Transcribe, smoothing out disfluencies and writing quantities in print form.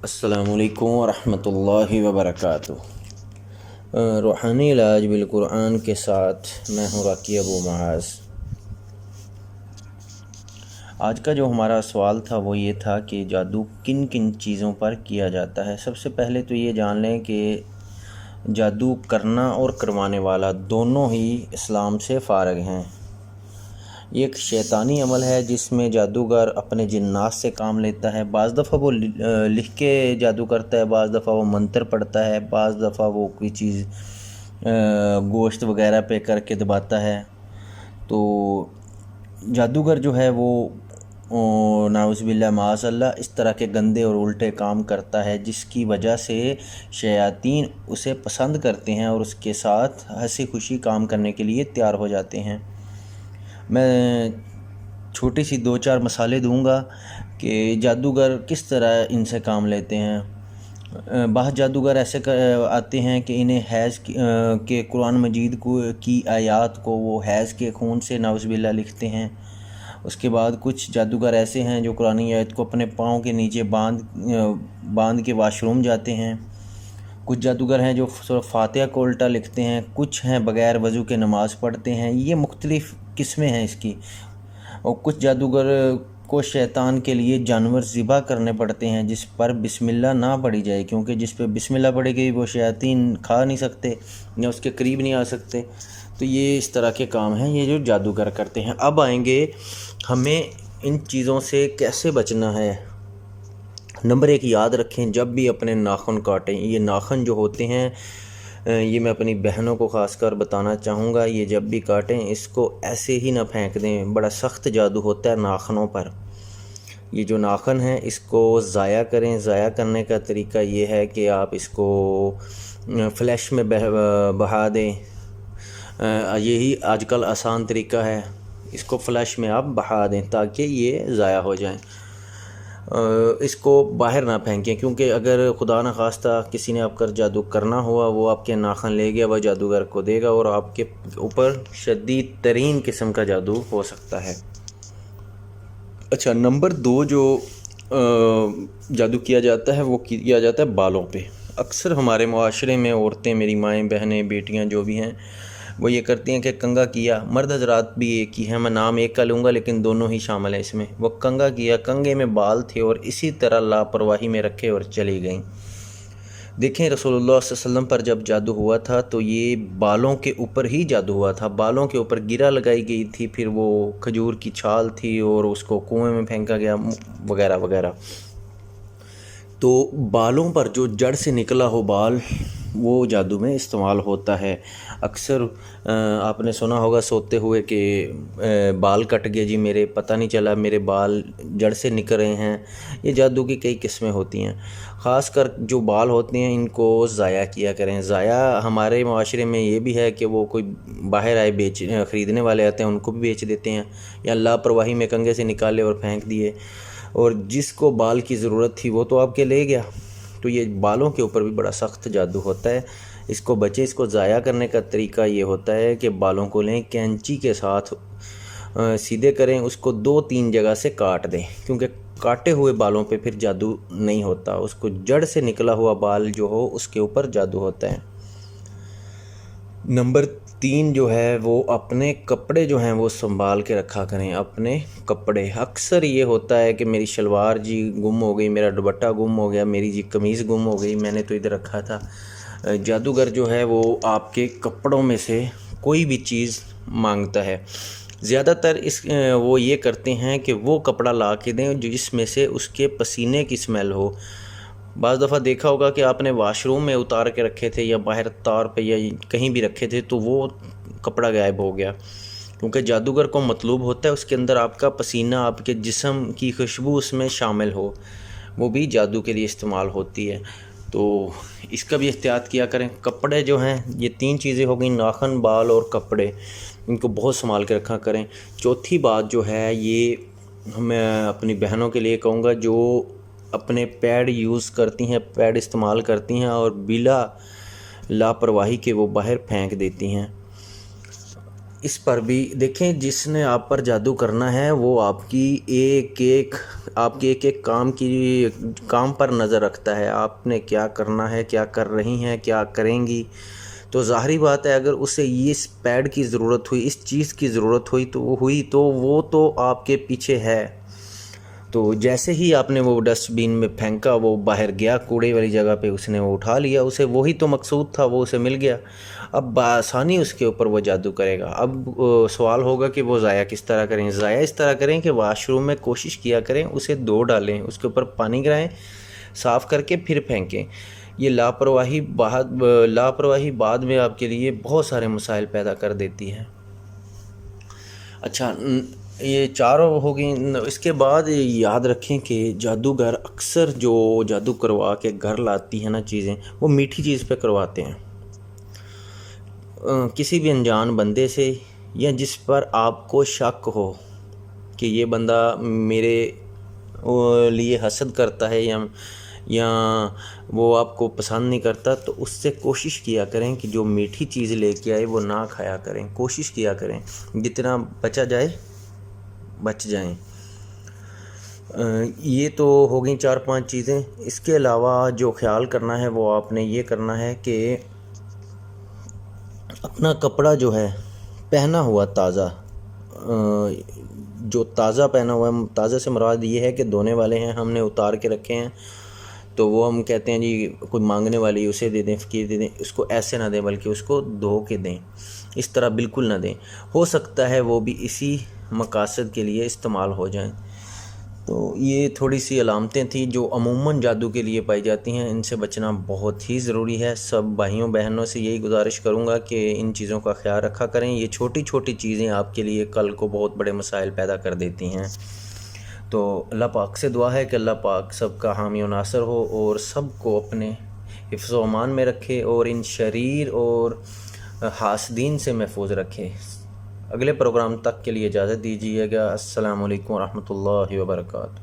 السلام علیکم ورحمۃ اللہ وبرکاتہ۔ روحانی علاج بالقرآن کے ساتھ میں ہوں راکی ابو معاذ۔ آج کا جو ہمارا سوال تھا وہ یہ تھا کہ جادو کن کن چیزوں پر کیا جاتا ہے۔ سب سے پہلے تو یہ جان لیں کہ جادو کرنا اور کروانے والا دونوں ہی اسلام سے فارغ ہیں۔ یہ ایک شیطانی عمل ہے جس میں جادوگر اپنے جنات سے کام لیتا ہے۔ بعض دفعہ وہ لکھ کے جادو کرتا ہے، بعض دفعہ وہ منتر پڑھتا ہے، بعض دفعہ وہ کوئی چیز گوشت وغیرہ پہ کر کے دباتا ہے۔ تو جادوگر جو ہے وہ نعوذ باللہ معاذ اللہ اس طرح کے گندے اور الٹے کام کرتا ہے، جس کی وجہ سے شیاطین اسے پسند کرتے ہیں اور اس کے ساتھ ہنسی خوشی کام کرنے کے لیے تیار ہو جاتے ہیں۔ میں چھوٹی سی 2-4 مثالیں دوں گا کہ جادوگر کس طرح ان سے کام لیتے ہیں۔ بعض جادوگر ایسے آتے ہیں کہ انہیں حیض کے قرآن مجید کی آیات کو وہ حیض کے خون سے نعوذ باللہ لکھتے ہیں۔ اس کے بعد کچھ جادوگر ایسے ہیں جو قرآن آیت کو اپنے پاؤں کے نیچے باندھ کے واش روم جاتے ہیں۔ کچھ جادوگر ہیں جو فاتحہ کو الٹا لکھتے ہیں، کچھ ہیں بغیر وضو کے نماز پڑھتے ہیں۔ یہ مختلف قسمیں ہیں اس کی۔ اور کچھ جادوگر کو شیطان کے لیے جانور ذبح کرنے پڑتے ہیں جس پر بسم اللہ نہ پڑھی جائے، کیونکہ جس پہ بسم اللہ پڑھی گئی وہ شیاطین کھا نہیں سکتے یا اس کے قریب نہیں آ سکتے۔ تو یہ اس طرح کے کام ہیں یہ جو جادوگر کرتے ہیں۔ اب آئیں گے ہمیں ان چیزوں سے کیسے بچنا ہے۔ نمبر 1 یاد رکھیں، جب بھی اپنے ناخن کاٹیں، یہ ناخن جو ہوتے ہیں یہ میں اپنی بہنوں کو خاص کر بتانا چاہوں گا، یہ جب بھی کاٹیں اس کو ایسے ہی نہ پھینک دیں، بڑا سخت جادو ہوتا ہے ناخنوں پر۔ یہ جو ناخن ہیں اس کو ضائع کریں۔ ضائع کرنے کا طریقہ یہ ہے کہ آپ اس کو فلیش میں بہا دیں۔ یہی آج کل آسان طریقہ ہے، اس کو فلیش میں آپ بہا دیں تاکہ یہ ضائع ہو جائیں۔ اس کو باہر نہ پھینکیں، کیونکہ اگر خدا نخواستہ کسی نے آپ کا جادو کرنا ہوا، وہ آپ کے ناخن لے گیا، وہ جادوگر کو دے گا اور آپ کے اوپر شدید ترین قسم کا جادو ہو سکتا ہے۔ اچھا، نمبر 2 جو جادو کیا جاتا ہے وہ کیا جاتا ہے بالوں پہ۔ اکثر ہمارے معاشرے میں عورتیں، میری مائیں، بہنیں، بیٹیاں جو بھی ہیں، وہ یہ کرتی ہیں کہ کنگا کیا۔ مرد حضرات بھی ایک ہی ہیں، میں نام ایک کا لوں گا لیکن دونوں ہی شامل ہیں اس میں۔ وہ کنگا کیا، کنگے میں بال تھے اور اسی طرح لاپرواہی میں رکھے اور چلی گئیں۔ دیکھیں رسول اللہ صلی اللہ علیہ وسلم پر جب جادو ہوا تھا تو یہ بالوں کے اوپر ہی جادو ہوا تھا۔ بالوں کے اوپر گرہ لگائی گئی تھی، پھر وہ کھجور کی چھال تھی اور اس کو کنویں میں پھینکا گیا وغیرہ وغیرہ۔ تو بالوں پر جو جڑ سے نکلا ہو بال وہ جادو میں استعمال ہوتا ہے۔ اکثر آپ نے سنا ہوگا سوتے ہوئے کہ بال کٹ گئے جی میرے، پتہ نہیں چلا میرے بال جڑ سے نکل رہے ہیں۔ یہ جادو کی کئی قسمیں ہوتی ہیں۔ خاص کر جو بال ہوتے ہیں ان کو ضائع کیا کریں۔ ضائع ہمارے معاشرے میں یہ بھی ہے کہ وہ کوئی باہر آئے خریدنے والے آتے ہیں ان کو بھی بیچ دیتے ہیں، یا لاپرواہی میں کنگے سے نکالے اور پھینک دیے، اور جس کو بال کی ضرورت تھی وہ تو آپ کے لے گیا۔ تو یہ بالوں کے اوپر بھی بڑا سخت جادو ہوتا ہے، اس کو بچیں۔ اس کو ضائع کرنے کا طریقہ یہ ہوتا ہے کہ بالوں کو لیں، کینچی کے ساتھ سیدھے کریں، اس کو 2-3 جگہ سے کاٹ دیں، کیونکہ کاٹے ہوئے بالوں پہ پھر جادو نہیں ہوتا، اس کو جڑ سے نکلا ہوا بال جو ہو اس کے اوپر جادو ہوتا ہے۔ نمبر 3 جو ہے وہ اپنے کپڑے جو ہیں وہ سنبھال کے رکھا کریں۔ اپنے کپڑے، اکثر یہ ہوتا ہے کہ میری شلوار جی گم ہو گئی، میرا دوپٹہ گم ہو گیا، میری جی قمیض گم ہو گئی، میں نے تو ادھر رکھا تھا۔ جادوگر جو ہے وہ آپ کے کپڑوں میں سے کوئی بھی چیز مانگتا ہے۔ زیادہ تر وہ یہ کرتے ہیں کہ وہ کپڑا لا کے دیں جس میں سے اس کے پسینے کی سمیل ہو۔ بعض دفعہ دیکھا ہوگا کہ آپ نے واش روم میں اتار کے رکھے تھے یا باہر تار پہ یا کہیں بھی رکھے تھے تو وہ کپڑا غائب ہو گیا، کیونکہ جادوگر کو مطلوب ہوتا ہے اس کے اندر آپ کا پسینہ، آپ کے جسم کی خوشبو اس میں شامل ہو، وہ بھی جادو کے لیے استعمال ہوتی ہے۔ تو اس کا بھی احتیاط کیا کریں۔ کپڑے جو ہیں یہ 3 چیزیں ہو گئیں، ناخن، بال اور کپڑے، ان کو بہت سنبھال کے رکھا کریں۔ چوتھی بات جو ہے یہ میں اپنی بہنوں کے لیے کہوں گا جو اپنے پیڈ یوز کرتی ہیں، پیڈ استعمال کرتی ہیں اور بلا لاپرواہی کے وہ باہر پھینک دیتی ہیں۔ اس پر بھی دیکھیں، جس نے آپ پر جادو کرنا ہے وہ آپ کے ایک ایک کام پر نظر رکھتا ہے، آپ نے کیا کرنا ہے، کیا کر رہی ہیں، کیا کریں گی. تو ظاہری بات ہے اگر اسے اس پیڈ کی ضرورت ہوئی، اس چیز کی ضرورت ہوئی وہ تو آپ کے پیچھے ہے. تو جیسے ہی آپ نے وہ ڈسٹ بین میں پھینکا، وہ باہر گیا کوڑے والی جگہ پہ، اس نے وہ اٹھا لیا، اسے وہی تو مقصود تھا، وہ اسے مل گیا. اب بآسانی اس کے اوپر وہ جادو کرے گا. اب سوال ہوگا کہ وہ ضائع کس طرح کریں. ضائع اس طرح کریں کہ واش روم میں کوشش کیا کریں اسے دھو ڈالیں، اس کے اوپر پانی گرائیں، صاف کر کے پھر پھینکیں. یہ لاپرواہی بعد میں آپ کے لیے بہت سارے مسائل پیدا کر دیتی ہے. اچھا، یہ چاروں ہو گئی. اس کے بعد یاد رکھیں کہ جادوگر اکثر جو جادو کروا کے گھر لاتی ہے نا چیزیں، وہ میٹھی چیز پہ کرواتے ہیں. کسی بھی انجان بندے سے، یا جس پر آپ کو شک ہو کہ یہ بندہ میرے لیے حسد کرتا ہے یا وہ آپ کو پسند نہیں کرتا، تو اس سے کوشش کیا کریں کہ جو میٹھی چیز لے کے آئے وہ نہ کھایا کریں. کوشش کیا کریں جتنا بچا جائے بچ جائیں. یہ تو ہو گئیں 4-5 چیزیں. اس کے علاوہ جو خیال کرنا ہے وہ آپ نے یہ کرنا ہے کہ اپنا کپڑا جو ہے پہنا ہوا تازہ، جو تازہ پہنا ہوا ہے، تازہ سے مراد یہ ہے کہ دھونے والے ہیں، ہم نے اتار کے رکھے ہیں، تو وہ ہم کہتے ہیں جی کوئی مانگنے والی اسے دے دیں، فقیر دے دیں. اس کو ایسے نہ دیں بلکہ اس کو دھو کے دیں. اس طرح بالکل نہ دیں، ہو سکتا ہے وہ بھی اسی مقاصد کے لیے استعمال ہو جائیں. تو یہ تھوڑی سی علامتیں تھیں جو عموماً جادو کے لیے پائی جاتی ہیں. ان سے بچنا بہت ہی ضروری ہے. سب بھائیوں بہنوں سے یہی گزارش کروں گا کہ ان چیزوں کا خیال رکھا کریں. یہ چھوٹی چھوٹی چیزیں آپ کے لیے کل کو بہت بڑے مسائل پیدا کر دیتی ہیں. تو اللہ پاک سے دعا ہے کہ اللہ پاک سب کا حامی و ناصر ہو اور سب کو اپنے حفظ و امان میں رکھے اور ان شریر اور حاسدین سے محفوظ رکھے. اگلے پروگرام تک کے لیے اجازت دیجیے گا. السلام علیکم ورحمۃ اللہ وبرکاتہ.